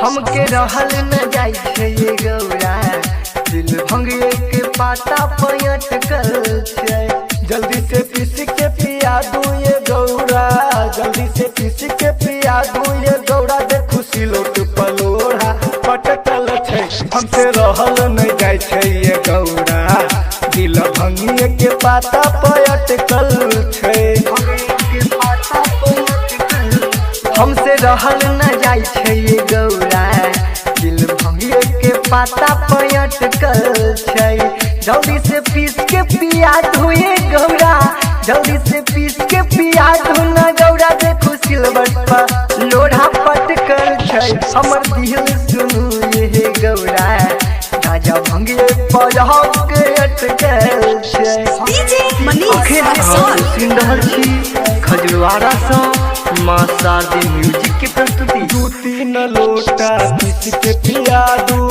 हमके रहल न जाय छे ये गौरा दिल भंगे के पाता पयटकल छे। जल्दी से पीस के पिया दू ये गौरा, जल्दी से पीस के पिया दू ये गौरा। देखू सिलोट पलोड़ा पटकल छे, हमसे रहल न जाय छे ये गौरा दिल भंगिए के पाता पयटकल छे। हमसे रहल न जाय छे ये गौरा दिल भंगिए के पाता पयटकल छे। जल्दी से पीस के पिया दू ये गौरा, जल्दी से पीस के पिया दू न गौरा। देखू सिलवट पर लोढ़ा पटकल छे, हमर दिल सुनू ये गौरा राजा भंगिए पर के अटकल छे। अखन हम सुन रहल छी खजुआरा सँ माँ शारदे म्यूजिक के प्रस्तुति। 2-3 लोटा पीस के पिया दू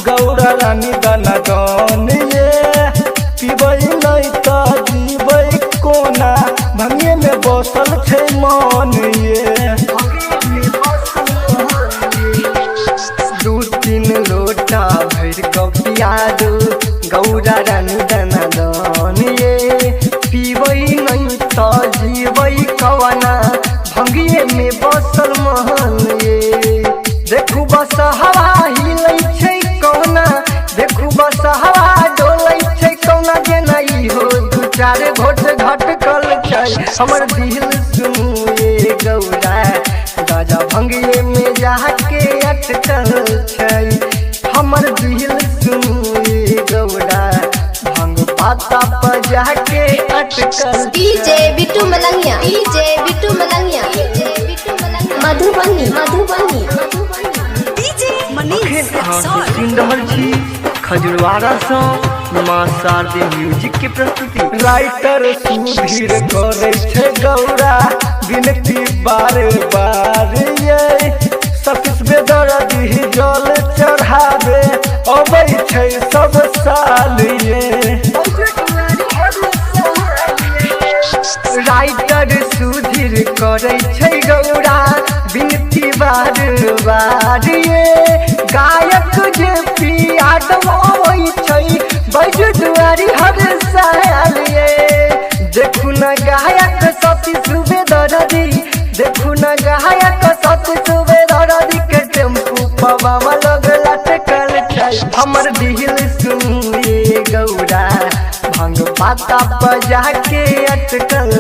गौरा रानी दाना दान ये। पीबै नहीं तो जीबै कोना, भंगे में बसल छे मन ये। 2-3 लोटा भर के पिया दू गौरा रानी दाना दान ये। पीबै नहीं तो जीबै कवना, भंगिए में बसल महन ये। देखू बस हवा हिलै छै कौना, देखू बस हवा डोलै छै कौना। जे नहीं हो 2-4 घोट घटकल छै, हमर दिल सुनू ये गौरा राजा भंगिए में जाके अटकल छै। हमर दिल सुनू ये गौरा भंग पाता पर जाके अटकल। DJ Bittu Malangiya, DJ Bittu Malangiya, Madhubani Madhubani DJ Manish सुन रहल छी खजुआरा सँ माँ शारदे म्यूजिक के प्रस्तुति। राइटर सुधीर करे छे गौरा विनती बार बार ये। सतीश बेदर्दी जल चढ़ावे अबै छे सब साल ये। राइटर सुधीर करे छे गौरा विनती बार बार ये। गायक जे पिया अबै छे बैजू दुआरी हर साल ये। देखू न गायक सतीश बेदर्दी, देखू न गायक सतीश बेदर्दी के टेम्पू पवा लग लटकल छै। हमर दिल सुनू ये गौरा भंग पाता बजा के अटकल